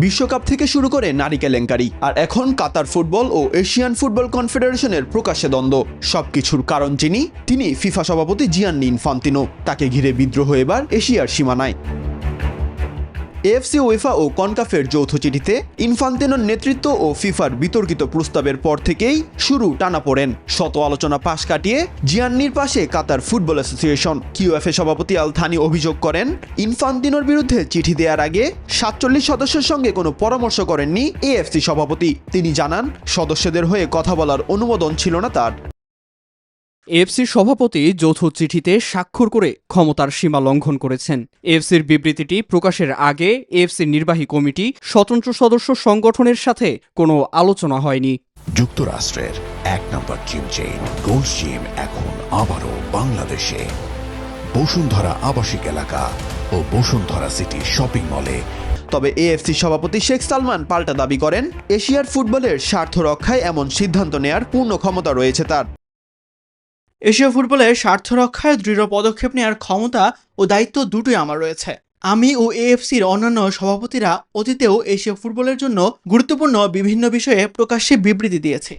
বিশ্বকাপ থেকে শুরু করে নারী কেলেঙ্কারি, আর এখন কাতার ফুটবল ও এশিয়ান ফুটবল কনফেডারেশনের প্রকাশ্যে দ্বন্দ্ব। সবকিছুর কারণ তিনি ফিফা সভাপতি জিয়ান্নি ইনফান্তিনো। তাকে ঘিরে বিদ্রোহ এবার এশিয়ার সীমানায়। এএফসি, উয়েফা ও কনকাফের যৌথ চিঠিতে ইনফান্তিনোর নেতৃত্ব ও ফিফার বিতর্কিত প্রস্তাবের পর থেকেই শুরু টানাপোড়েন। শত আলোচনা পাশ কাটিয়ে জিয়ান্নির পাশে কাতার ফুটবল অ্যাসোসিয়েশন। কিউএফএ সভাপতি আল থানি অভিযোগ করেন, ইনফান্তিনোর বিরুদ্ধে চিঠি দেওয়ার আগে ৪৭ সদস্যের সঙ্গে কোনো পরামর্শ করেননি এএফসি সভাপতি। তিনি জানান, সদস্যদের হয়ে কথা বলার অনুমোদন ছিল না তার। এএফসির সভাপতি যৌথ চিঠিতে স্বাক্ষর করে ক্ষমতার সীমা লঙ্ঘন করেছেন। এএফসির বিবৃতিটি প্রকাশের আগে এএফসির নির্বাহী কমিটি স্বতন্ত্র সদস্য সংগঠনের সাথে কোনো আলোচনা হয়নি। যুক্তরাষ্ট্রের ১ নম্বর জিম চেইন গোল্ড জিম এখন আবারও বাংলাদেশে। বসুন্ধরা আবাসিক এলাকা ও বসুন্ধরা সিটি শপিং মলে। তবে এএফসি সভাপতি শেখ সালমান পাল্টা দাবি করেন, এশিয়ার ফুটবলের স্বার্থ রক্ষায় এমন সিদ্ধান্ত নেয়ার পূর্ণ ক্ষমতা রয়েছে তার। এশীয় ফুটবলের স্বার্থ রক্ষায় দৃঢ় পদক্ষেপ নেওয়ার ক্ষমতা ও দায়িত্ব দুটোই আমার রয়েছে। আমি ও এএফসির অন্যান্য সভাপতিরা অতীতেও এশীয় ফুটবলের জন্য গুরুত্বপূর্ণ বিভিন্ন বিষয়ে প্রকাশ্যে বিবৃতি দিয়েছে।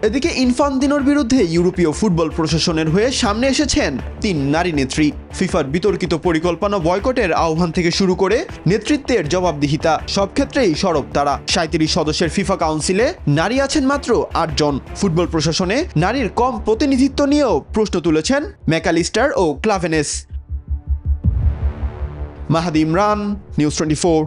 এদিকে ইনফান্তিনোর বিরুদ্ধে ইউরোপীয় ফুটবল প্রশাসনের হয়ে সামনে এসেছেন ৩ নারী নেত্রী। ফিফার বিতর্কিত পরিকল্পনা বয়কটের আহ্বান থেকে শুরু করে নেতৃত্বের জবাবদিহিতা, সব ক্ষেত্রেই সরব তারা। ৩৭ সদস্যের ফিফা কাউন্সিলে নারী আছেন মাত্র ৮ জন। ফুটবল প্রশাসনে নারীর কম প্রতিনিধিত্ব নিয়েও প্রশ্ন তুলেছেন ম্যাকালিস্টার ও ক্লাভেনেস। মাহাদি ইমরান, নিউজ 24।